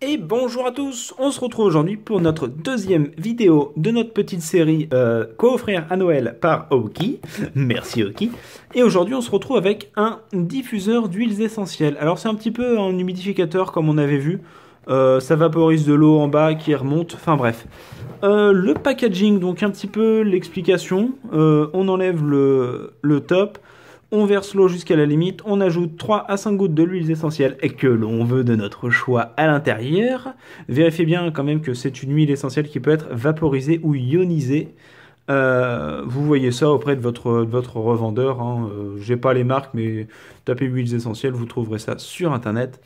Et bonjour à tous, on se retrouve aujourd'hui pour notre deuxième vidéo de notre petite série Quoi offrir à Noël par Aoki. Merci Aoki. Et aujourd'hui on se retrouve avec un diffuseur d'huiles essentielles. Alors c'est un petit peu un humidificateur comme on avait vu. Ça vaporise de l'eau en bas qui remonte, enfin bref. Le packaging, donc un petit peu l'explication. On enlève le top. On verse l'eau jusqu'à la limite, on ajoute 3 à 5 gouttes de l'huile essentielle et que l'on veut de notre choix à l'intérieur. Vérifiez bien quand même que c'est une huile essentielle qui peut être vaporisée ou ionisée. Vous voyez ça auprès de votre revendeur. Hein. J'ai pas les marques, mais tapez huiles essentielles, vous trouverez ça sur internet.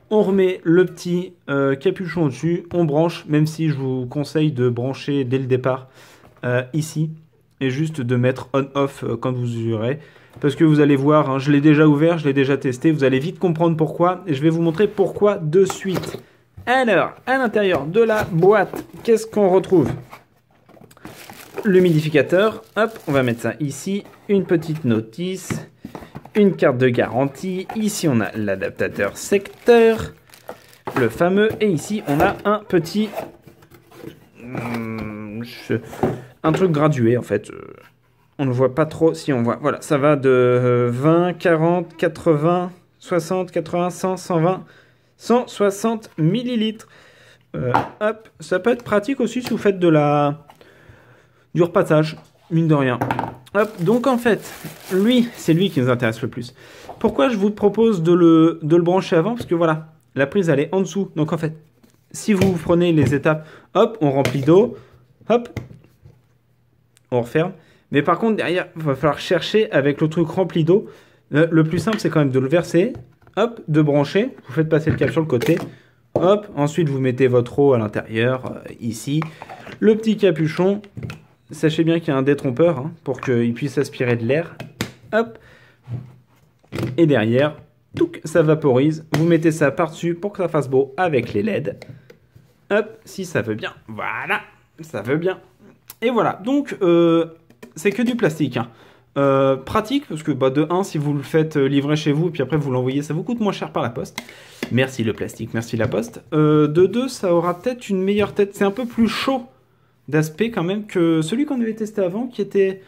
On remet le petit capuchon au-dessus, on branche, même si je vous conseille de brancher dès le départ ici, et juste de mettre on-off quand vous userez. Parce que vous allez voir, hein, je l'ai déjà ouvert, je l'ai déjà testé, vous allez vite comprendre pourquoi, et je vais vous montrer pourquoi de suite. Alors, à l'intérieur de la boîte, qu'est-ce qu'on retrouve? L'humidificateur, hop, on va mettre ça ici, une petite notice, une carte de garantie, ici on a l'adaptateur secteur, le fameux, et ici on a un petit... un truc gradué en fait. On ne voit pas trop si on voit. Voilà, ça va de 20, 40, 80, 60, 80, 100, 120, 160 millilitres. Hop, ça peut être pratique aussi si vous faites du repassage, mine de rien. Hop, donc en fait, lui, c'est lui qui nous intéresse le plus. Pourquoi je vous propose de le brancher avant? Parce que voilà, la prise elle est en dessous. Donc en fait, si vous prenez les étapes, hop, on remplit d'eau, hop, on referme. Mais par contre, derrière, il va falloir chercher avec le truc rempli d'eau. Le plus simple, c'est quand même de le verser, hop, de brancher. Vous faites passer le câble sur le côté, hop. Ensuite, vous mettez votre eau à l'intérieur, ici. Le petit capuchon. Sachez bien qu'il y a un détrompeur hein, pour qu'il puisse aspirer de l'air. Hop. Et derrière, touc, ça vaporise. Vous mettez ça par-dessus pour que ça fasse beau avec les LED. Hop, si ça veut bien. Voilà, ça veut bien. Et voilà, donc... c'est que du plastique. Hein. Pratique, parce que bah, de 1, si vous le faites livrer chez vous, et puis après vous l'envoyez, ça vous coûte moins cher par la poste. Merci le plastique, merci la poste. De 2, ça aura peut-être une meilleure tête. C'est un peu plus chaud d'aspect quand même que celui qu'on avait testé avant, qui était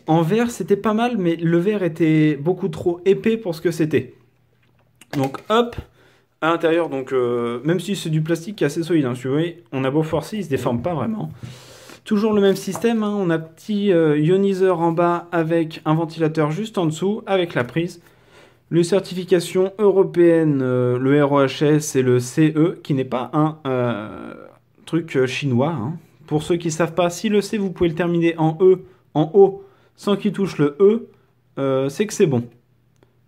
en verre, c'était pas mal, mais le verre était beaucoup trop épais pour ce que c'était. Donc hop, à l'intérieur, donc même si c'est du plastique qui est assez solide, hein, si vous voyez, on a beau forcer, il se déforme pas vraiment. Toujours le même système, hein, on a petit ioniseur en bas avec un ventilateur juste en dessous, avec la prise. Les certifications européennes, le RoHS et le CE, qui n'est pas un truc chinois. Hein. Pour ceux qui ne savent pas, si le C, vous pouvez le terminer en E, en haut, sans qu'il touche le E, c'est que c'est bon.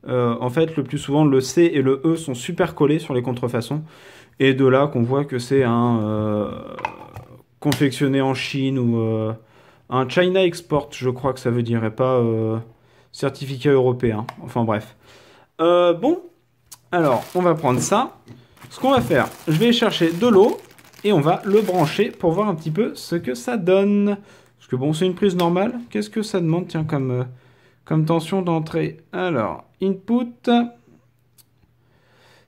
En fait, le plus souvent, le C et le E sont super collés sur les contrefaçons. Et de là qu'on voit que c'est un... confectionné en Chine ou un China Export, je crois que ça veut dire, et pas certificat européen. Enfin bref. Bon, alors on va prendre ça. Ce qu'on va faire, je vais chercher de l'eau et on va le brancher pour voir un petit peu ce que ça donne. Parce que bon, c'est une prise normale. Qu'est-ce que ça demande, tiens, comme tension d'entrée? Alors, input...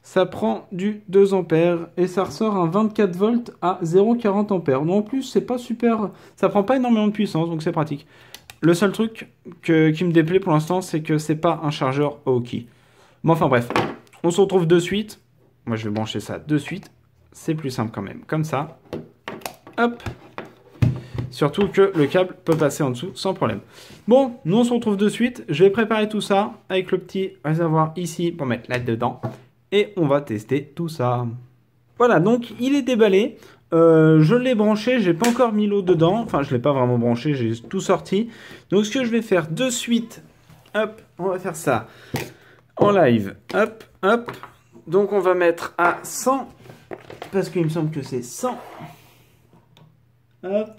Ça prend du 2 ampères et ça ressort un 24 volts à 0,40 ampères. Donc en plus, c'est pas super... Ça prend pas énormément de puissance, donc c'est pratique. Le seul truc qui me déplaît pour l'instant, c'est que c'est pas un chargeur Aoki. Bon, enfin bref, on se retrouve de suite. Moi, je vais brancher ça de suite. C'est plus simple quand même, comme ça. Hop. Surtout que le câble peut passer en dessous sans problème. Bon, nous on se retrouve de suite. Je vais préparer tout ça avec le petit réservoir ici pour mettre là-dedans. Et on va tester tout ça. Voilà, donc il est déballé. Je l'ai branché, j'ai pas encore mis l'eau dedans. Enfin, je l'ai pas vraiment branché, j'ai tout sorti. Donc ce que je vais faire de suite, hop, on va faire ça en live. Hop, hop. Donc on va mettre à 100, parce qu'il me semble que c'est 100. Hop.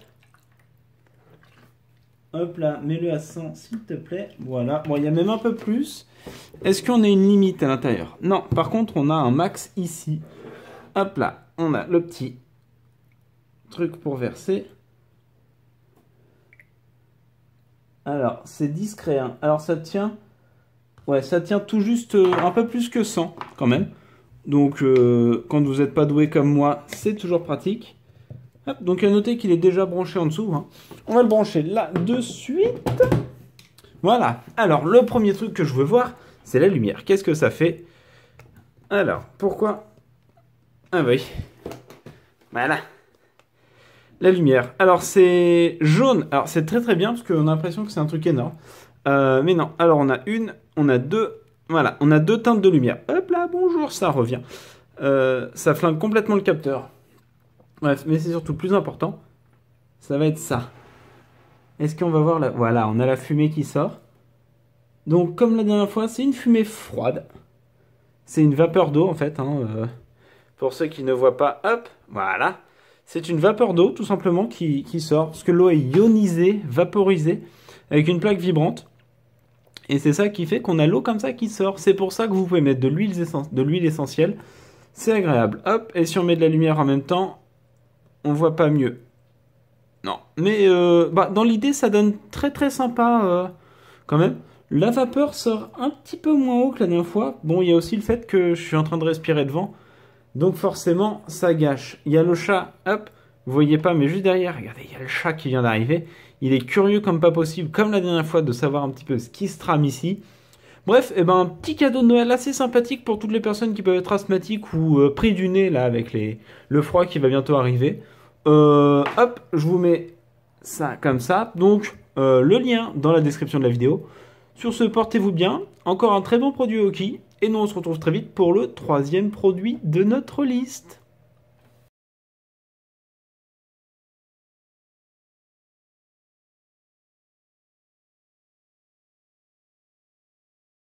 Hop là, mets-le à 100 s'il te plaît. Voilà, bon, il y a même un peu plus. Est-ce qu'on a une limite à l'intérieur? Non, par contre, on a un max ici. Hop là, on a le petit truc pour verser. Alors, c'est discret. Hein. Alors, ça tient... Ouais, ça tient tout juste un peu plus que 100, quand même. Donc, quand vous n'êtes pas doué comme moi, c'est toujours pratique. Hop, donc, à noter qu'il est déjà branché en dessous. Hein. On va le brancher là de suite. Voilà. Alors, le premier truc que je veux voir, c'est la lumière. Qu'est-ce que ça fait? Alors, pourquoi? Ah oui. Voilà. La lumière. Alors, c'est jaune. Alors, c'est très très bien parce qu'on a l'impression que c'est un truc énorme. Mais non. Alors, on a une, on a deux. Voilà, on a deux teintes de lumière. Hop là, bonjour, ça revient. Ça flingue complètement le capteur. Bref, mais c'est surtout le plus important. Ça va être ça. Est-ce qu'on va voir la... Voilà, on a la fumée qui sort. Donc, comme la dernière fois, c'est une fumée froide. C'est une vapeur d'eau, en fait. Hein, pour ceux qui ne voient pas, hop, voilà. C'est une vapeur d'eau, tout simplement, qui sort. Parce que l'eau est ionisée, vaporisée, avec une plaque vibrante. Et c'est ça qui fait qu'on a l'eau comme ça qui sort. C'est pour ça que vous pouvez mettre de l'huile essentielle. C'est agréable. Hop, et si on met de la lumière en même temps, on voit pas mieux. Non, mais dans l'idée, ça donne très très sympa quand même. La vapeur sort un petit peu moins haut que la dernière fois. Bon, il y a aussi le fait que je suis en train de respirer devant. Donc forcément, ça gâche. Il y a le chat, hop, vous voyez pas, mais juste derrière, regardez, il y a le chat qui vient d'arriver. Il est curieux comme pas possible, comme la dernière fois, de savoir un petit peu ce qui se trame ici. Bref, un petit cadeau de Noël assez sympathique pour toutes les personnes qui peuvent être asthmatiques ou pris du nez là avec le froid qui va bientôt arriver. Hop, je vous mets ça comme ça. Donc, le lien dans la description de la vidéo. Sur ce, portez-vous bien. Encore un très bon produit Oki. Et nous, on se retrouve très vite pour le troisième produit de notre liste.